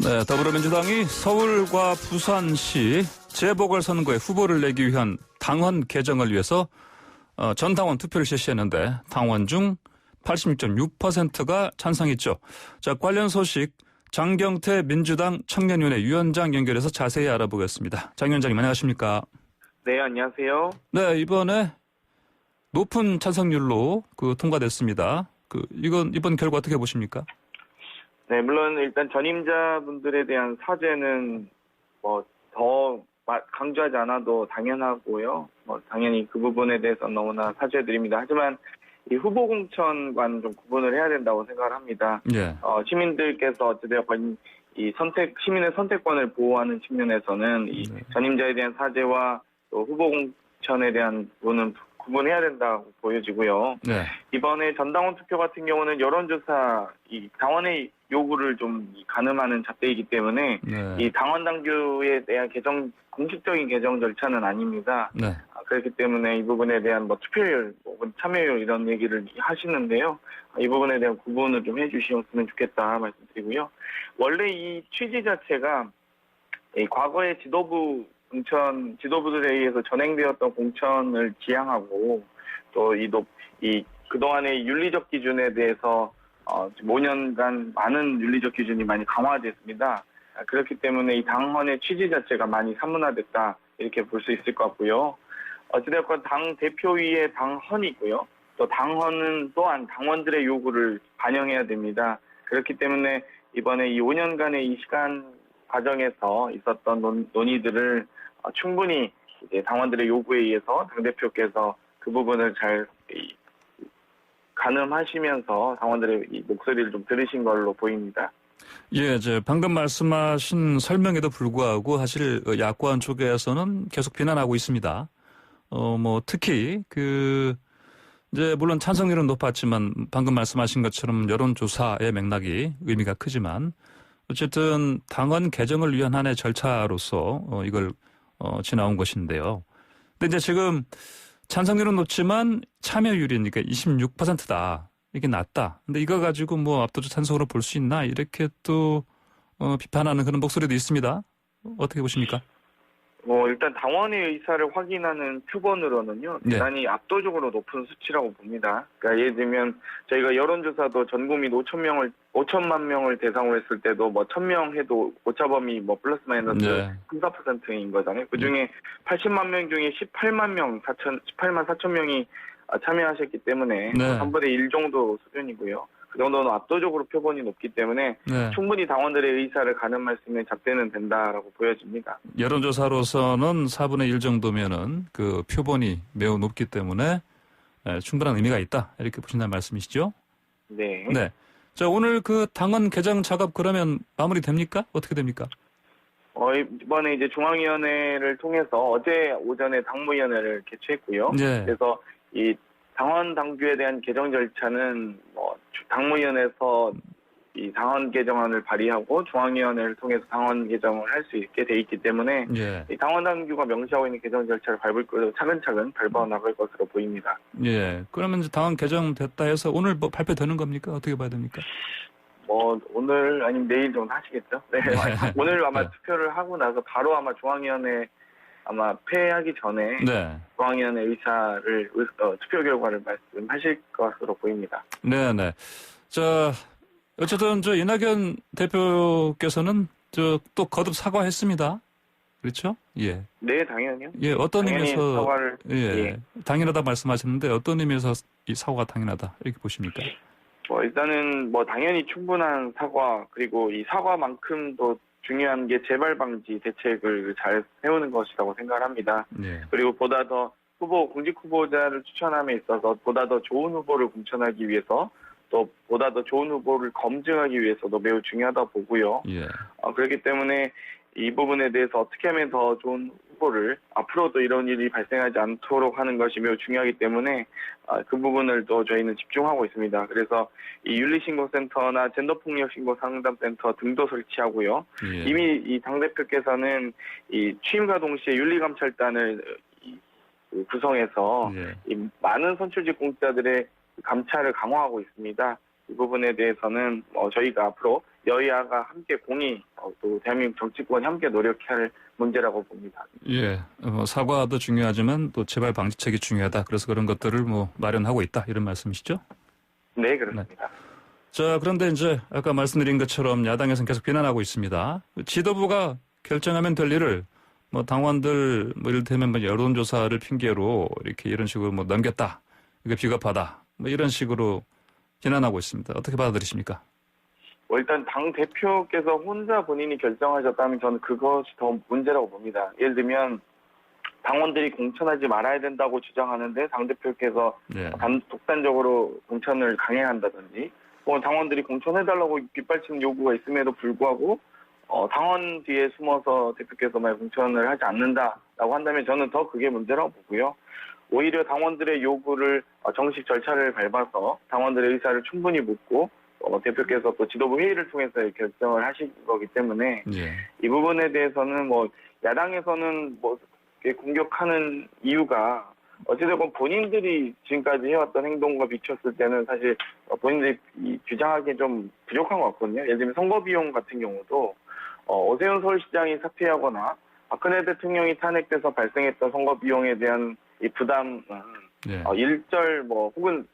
네, 더불어민주당이 서울과 부산시 재보궐선거에 후보를 내기 위한 당원 개정을 위해서 전 당원 투표를 실시했는데 당원 중 86.6%가 찬성했죠. 자, 관련 소식 장경태 민주당 청년위원회 위원장 연결해서 자세히 알아보겠습니다. 장 위원장님 안녕하십니까? 네, 안녕하세요. 네, 이번에 높은 찬성률로 통과됐습니다. 이번 결과 어떻게 보십니까? 네, 물론 일단 전임자분들에 대한 사죄는 더 강조하지 않아도 당연하고요. 당연히 그 부분에 대해서 너무나 사죄드립니다. 하지만 이 후보 공천과는 좀 구분을 해야 된다고 생각을 합니다. 예. 시민들께서 어찌되었건 시민의 선택권을 보호하는 측면에서는 이 전임자에 대한 사죄와 또 후보 공천에 대한 부분은 구분해야 된다고 보여지고요. 네. 이번에 전당원 투표 같은 경우는 여론조사, 이 당원의 요구를 좀 가늠하는 잣대이기 때문에 네. 이 당원 당규에 대한 공식적인 개정 절차는 아닙니다. 네. 그렇기 때문에 이 부분에 대한 투표율, 혹은 참여율 이런 얘기를 하시는데요. 이 부분에 대한 구분을 좀 해주셨으면 좋겠다 말씀드리고요. 원래 이 취지 자체가 과거의 지도부들에 의해서 전행되었던 공천을 지향하고 또 그동안의 윤리적 기준에 대해서 5년간 많은 윤리적 기준이 많이 강화됐습니다. 그렇기 때문에 이 당헌의 취지 자체가 많이 사문화됐다 이렇게 볼 수 있을 것 같고요. 어찌되었건 당 대표위의 당헌이고요. 또 당헌은 또한 당원들의 요구를 반영해야 됩니다. 그렇기 때문에 이번에 이 5년간의 이 시간 과정에서 있었던 논의들을 충분히 이제 당원들의 요구에 의해서 당대표께서 그 부분을 잘 가늠하시면서 당원들의 이 목소리를 좀 들으신 걸로 보입니다. 예, 방금 말씀하신 설명에도 불구하고 사실 야권 쪽에서는 계속 비난하고 있습니다. 특히 물론 찬성률은 높았지만 방금 말씀하신 것처럼 여론조사의 맥락이 의미가 크지만 어쨌든 당원 개정을 위한 하나의 절차로서 이걸 지나온 것인데요. 근데 이제 지금 찬성률은 높지만 참여율이니까 26%다. 이게 낮다. 근데 이거 가지고 압도적 찬성으로 볼 수 있나? 이렇게 또 비판하는 그런 목소리도 있습니다. 어떻게 보십니까? 일단 당원의 의사를 확인하는 표본으로는요, 대단히 압도적으로 높은 수치라고 봅니다. 그러니까 예를 들면 저희가 여론조사도 전 국민 5천만 명을 대상으로 했을 때도 1,000명 해도 오차범위 플러스 마이너스 3~4%인 거잖아요. 그 중에 80만 명 중에 18만 4천 명이 참여하셨기 때문에 3분의 1 정도 수준이고요. 그 정도는 압도적으로 표본이 높기 때문에 충분히 당원들의 의사를 가늠할 수 있는 잣대는 된다라고 보여집니다. 여론조사로서는 4분의 1 정도면은 그 표본이 매우 높기 때문에 충분한 의미가 있다. 이렇게 보신다는 말씀이시죠? 네. 네. 자, 오늘 당원 개정 작업 그러면 마무리됩니까? 어떻게 됩니까? 이번에 이제 중앙위원회를 통해서 어제 오전에 당무위원회를 개최했고요. 그래서 이 당원 당규에 대한 개정 절차는 당무위원회에서 이 당원 개정안을 발의하고 중앙위원회를 통해서 당원 개정을 할 수 있게 돼 있기 때문에 이 당원 당규가 명시하고 있는 개정 절차를 차근차근 밟아 나갈 것으로 보입니다. 예. 그러면 이제 당원 개정됐다 해서 오늘 발표되는 겁니까? 어떻게 봐야 됩니까? 오늘 아니면 내일 정도 하시겠죠? 네. 오늘 아마 투표를 하고 나서 바로 아마 중앙위원회 폐하기 전에 중앙위원회 의사를 투표 결과를 말씀하실 것으로 보입니다. 네네. 자, 어쨌든 이낙연 대표께서는 또 거듭 사과했습니다. 그렇죠? 예. 네, 당연히요. 예, 어떤 의미에서 사과를 당연하다 말씀하셨는데 어떤 의미에서 이 사과가 당연하다 이렇게 보십니까? 일단은 당연히 충분한 사과, 그리고 이 사과만큼도 중요한 게 재발 방지 대책을 잘 세우는 것이라고 생각을 합니다. 그리고 보다 더 공직 후보자를 추천함에 있어서 보다 더 좋은 후보를 공천하기 위해서 또 보다 더 좋은 후보를 검증하기 위해서도 매우 중요하다 보고요. 그렇기 때문에 이 부분에 대해서 어떻게 하면 더 좋은 후보를 앞으로도 이런 일이 발생하지 않도록 하는 것이 매우 중요하기 때문에 그 부분을 또 저희는 집중하고 있습니다. 그래서 이 윤리신고센터나 젠더폭력신고상담센터 등도 설치하고요. 이미 이 당대표께서는 이 취임과 동시에 윤리감찰단을 구성해서 이 많은 선출직 공직자들의 감찰을 강화하고 있습니다. 이 부분에 대해서는 저희가 앞으로 여야가 함께 또 대한민국 정치권이 함께 노력해야 할 문제라고 봅니다. 예, 사과도 중요하지만 또 재발 방지책이 중요하다. 그래서 그런 것들을 마련하고 있다. 이런 말씀이시죠? 네, 그렇습니다. 네. 자, 그런데 이제 아까 말씀드린 것처럼 야당에서는 계속 비난하고 있습니다. 지도부가 결정하면 될 일을 당원들 이를테면 여론조사를 핑계로 이런 식으로 넘겼다. 이게 비겁하다. 이런 식으로 비난하고 있습니다. 어떻게 받아들이십니까? 일단 당 대표께서 혼자 본인이 결정하셨다면 저는 그것이 더 문제라고 봅니다. 예를 들면 당원들이 공천하지 말아야 된다고 주장하는데 당 대표께서 네. 독단적으로 공천을 강행한다든지, 당원들이 공천해달라고 빗발치는 요구가 있음에도 불구하고 당원 뒤에 숨어서 대표께서 만약 공천을 하지 않는다라고 한다면 저는 더 그게 문제라고 보고요. 오히려 당원들의 요구를 정식 절차를 밟아서 당원들의 의사를 충분히 묻고 대표께서 또 지도부 회의를 통해서 결정을 하신 거기 때문에 예. 이 부분에 대해서는 야당에서는 공격하는 이유가 어찌됐건 본인들이 지금까지 해왔던 행동과 비췄을 때는 사실 본인들이 주장하기에 좀 부족한 것 같거든요. 예를 들면 선거 비용 같은 경우도 오세훈 서울시장이 사퇴하거나 박근혜 대통령이 탄핵돼서 발생했던 선거 비용에 대한 이 부담은 예. 일절 혹은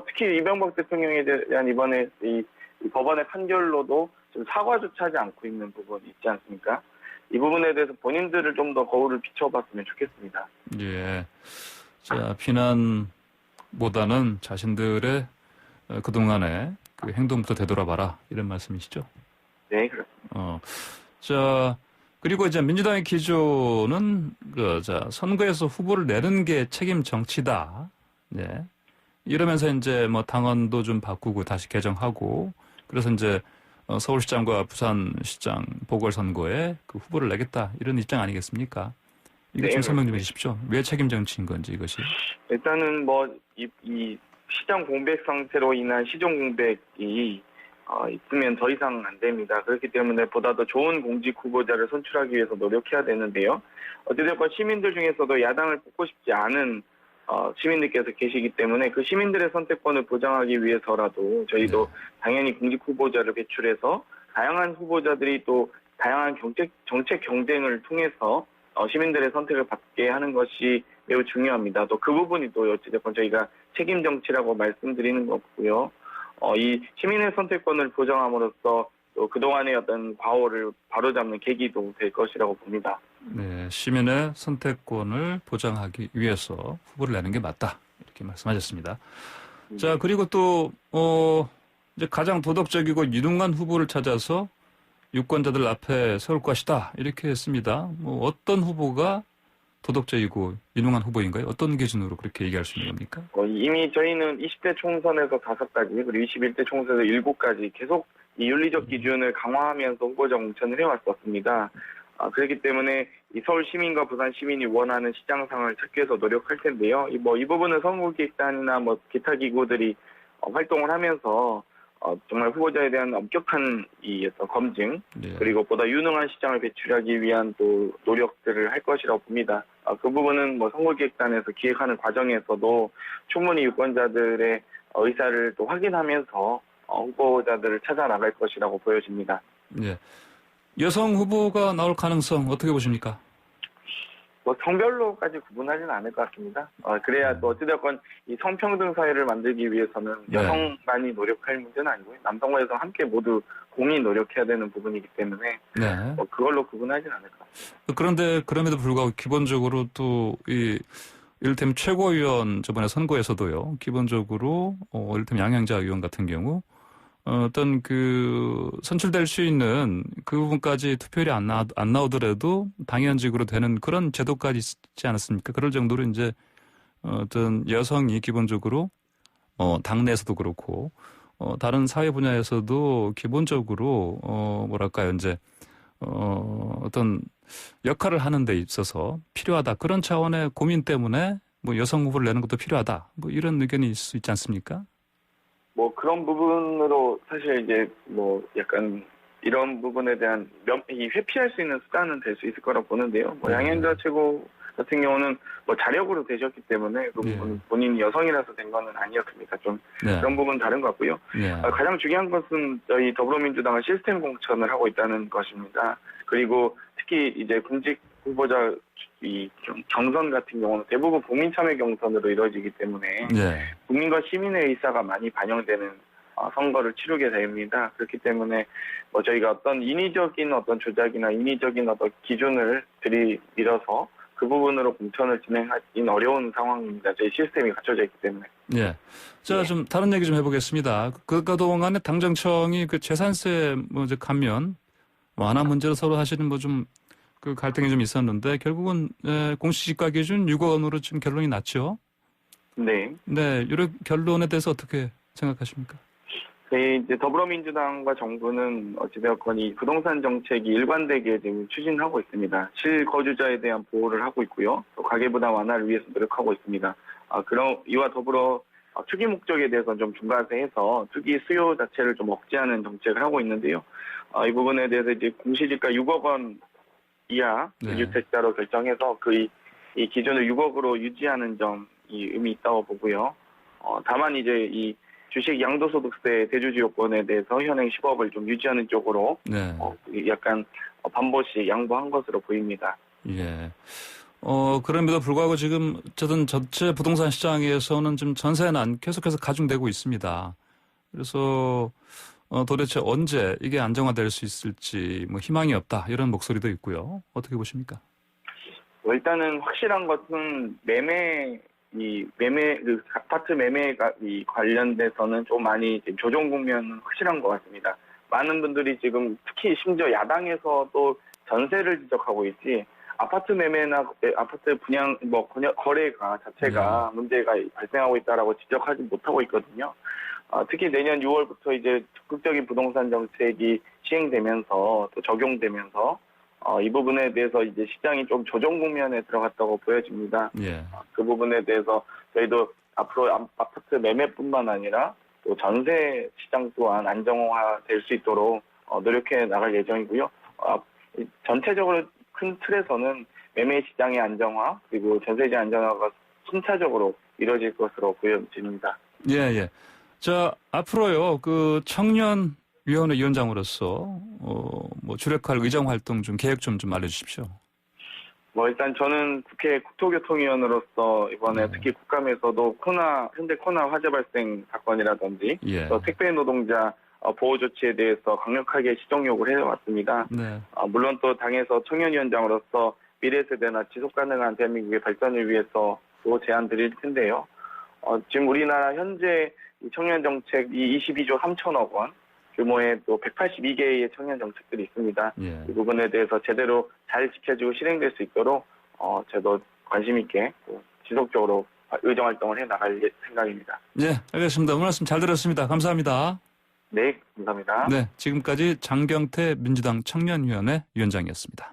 특히 이명박 대통령에 대한 이번에 이 법원의 판결로도 지금 사과조차 하지 않고 있는 부분이 있지 않습니까? 이 부분에 대해서 본인들을 좀 더 거울을 비춰봤으면 좋겠습니다. 예. 자, 비난보다는 자신들의 그동안의 그 행동부터 되돌아봐라. 이런 말씀이시죠? 네, 그렇습니다. 자, 그리고 이제 민주당의 기조는 선거에서 후보를 내는 게 책임 정치다. 네. 이러면서 이제 당원도 좀 바꾸고 다시 개정하고, 그래서 이제 서울시장과 부산시장 보궐선거에 그 후보를 내겠다. 이런 입장 아니겠습니까? 이거 좀 설명 좀 해주십시오. 왜 책임 정치인 건지 이것이. 일단은 이 시장 공백 상태로 인한 시정 공백이 있으면 더 이상 안 됩니다. 그렇기 때문에 보다 더 좋은 공직 후보자를 선출하기 위해서 노력해야 되는데요. 어찌됐건 시민들 중에서도 야당을 뽑고 싶지 않은 시민들께서 계시기 때문에 그 시민들의 선택권을 보장하기 위해서라도 저희도 당연히 공직 후보자를 배출해서 다양한 후보자들이 또 다양한 정책 경쟁을 통해서 시민들의 선택을 받게 하는 것이 매우 중요합니다. 또 그 부분이 또 어찌됐건 저희가 책임 정치라고 말씀드리는 거고요. 이 시민의 선택권을 보장함으로써 또 그동안의 어떤 과오를 바로잡는 계기도 될 것이라고 봅니다. 네, 시민의 선택권을 보장하기 위해서 후보를 내는 게 맞다. 이렇게 말씀하셨습니다. 자, 그리고 또, 이제 가장 도덕적이고 유능한 후보를 찾아서 유권자들 앞에 세울 것이다. 이렇게 했습니다. 어떤 후보가 도덕적이고 유능한 후보인가요? 어떤 기준으로 그렇게 얘기할 수 있는 겁니까? 이미 저희는 20대 총선에서 5가지, 그리고 21대 총선에서 7가지 계속 이 윤리적 기준을 강화하면서 후보자 공천을 해왔었습니다. 그렇기 때문에 이 서울 시민과 부산 시민이 원하는 시장상을 찾기 위해서 노력할 텐데요. 이 부분은 선거기획단이나 기타 기구들이 활동을 하면서 정말 후보자에 대한 엄격한 검증, 그리고 보다 유능한 시장을 배출하기 위한 또 노력들을 할 것이라고 봅니다. 그 부분은 선거기획단에서 기획하는 과정에서도 충분히 유권자들의 의사를 또 확인하면서 후보자들을 찾아 나갈 것이라고 보여집니다. 네. 여성 후보가 나올 가능성 어떻게 보십니까? 성별로까지 구분하지는 않을 것 같습니다. 그래야 또 어찌됐건 이 성평등 사회를 만들기 위해서는 여성만이 노력할 문제는 아니고요. 남성과 여성 함께 모두 공히 노력해야 되는 부분이기 때문에 그걸로 구분하지는 않을 것 같습니다. 그런데 그럼에도 불구하고 기본적으로 또 이를테면 최고위원 저번에 선거에서도요. 기본적으로 이를테면 양양자 의원 같은 경우 어떤 선출될 수 있는 그 부분까지 투표율이 안 나오더라도 당연직으로 되는 그런 제도까지 있지 않았습니까? 그럴 정도로 이제 어떤 여성이 기본적으로 당내에서도 그렇고 다른 사회 분야에서도 기본적으로 이제 어떤 역할을 하는 데 있어서 필요하다. 그런 차원의 고민 때문에 여성 후보를 내는 것도 필요하다. 이런 의견이 있을 수 있지 않습니까? 그런 부분으로 사실 이제 약간 이런 부분에 대한 회피할 수 있는 수단은 될 수 있을 거라고 보는데요. 양현자 최고 같은 경우는 뭐 자력으로 되셨기 때문에 그 부분 본인이 여성이라서 된 거는 아니었습니까? 좀 그런 부분 다른 것 같고요. 가장 중요한 것은 저희 더불어민주당은 시스템 공천을 하고 있다는 것입니다. 그리고 특히 이제 군직 후보자 이 경선 같은 경우는 대부분 국민 참여 경선으로 이루어지기 때문에 국민과 시민의 의사가 많이 반영되는 선거를 치르게 됩니다. 그렇기 때문에 뭐 저희가 어떤 인위적인 어떤 조작이나 인위적인 어떤 기준을 들이밀어서 그 부분으로 공천을 진행하기는 어려운 상황입니다. 저희 시스템이 갖춰져 있기 때문에. 자, 좀 다른 얘기 좀 해보겠습니다. 그동안에 당정청이 그 재산세 뭐 이제 감면 완화 문제로 서로 사실은 뭐 좀 그 갈등이 좀 있었는데 결국은 공시지가 기준 6억 원으로 지금 결론이 났죠. 네. 이런 결론에 대해서 어떻게 생각하십니까? 이제 더불어민주당과 정부는 어찌되었건 이 부동산 정책이 일관되게 지금 추진하고 있습니다. 실거주자에 대한 보호를 하고 있고요. 또 가계부담 완화를 위해서 노력하고 있습니다. 그럼 이와 더불어 투기 목적에 대해서는 좀 중과세해서 투기 수요 자체를 좀 억제하는 정책을 하고 있는데요. 이 부분에 대해서 이제 공시지가 6억 원 이하 주택자로 결정해서 이 기준을 6억으로 유지하는 점이 의미 있다고 보고요. 다만 이제 이 주식 양도소득세 대주주 요건에 대해서 현행 10억을 좀 유지하는 쪽으로 약간 반보씩 양보한 것으로 보입니다. 그럼에도 불구하고 지금 어쨌든 전체 부동산 시장에서는 지금 전세난 계속해서 가중되고 있습니다. 그래서 도대체 언제 이게 안정화될 수 있을지 뭐 희망이 없다 이런 목소리도 있고요. 어떻게 보십니까? 일단은 확실한 것은 아파트 매매가 관련돼서는 좀 많이 조정 국면은 확실한 것 같습니다. 많은 분들이 지금 특히 심지어 야당에서도 전세를 지적하고 있지 아파트 매매나 아파트 분양 거래가 자체가 문제가 발생하고 있다라고 지적하지 못하고 있거든요. 특히 내년 6월부터 이제 적극적인 부동산 정책이 시행되면서 또 적용되면서 이 부분에 대해서 이제 시장이 좀 조정 국면에 들어갔다고 보여집니다. 그 부분에 대해서 저희도 앞으로 아파트 매매뿐만 아니라 또 전세 시장 또한 안정화될 수 있도록 노력해 나갈 예정이고요. 전체적으로 큰 틀에서는 매매 시장의 안정화 그리고 전세 시장 안정화가 순차적으로 이루어질 것으로 보여집니다. 자, 앞으로요, 그 청년위원회 위원장으로서, 뭐, 주력할 의정 활동 좀 계획 좀 알려주십시오. 일단 저는 국회 국토교통위원으로서 이번에 특히 국감에서도 현대 코로나 화재 발생 사건이라든지, 또 택배 노동자 보호 조치에 대해서 강력하게 시정 요구를 해왔습니다. 물론 또 당에서 청년위원장으로서 미래 세대나 지속 가능한 대한민국의 발전을 위해서 또 제안 드릴 텐데요. 지금 우리나라 현재 청년 정책이 22조 3천억 원 규모의 또 182개의 청년 정책들이 있습니다. 이 부분에 대해서 제대로 잘 지켜지고 실행될 수 있도록 저도 관심 있게 지속적으로 의정 활동을 해 나갈 생각입니다. 알겠습니다. 오늘 말씀 잘 들었습니다. 감사합니다. 네, 감사합니다. 지금까지 장경태 민주당 청년위원회 위원장이었습니다.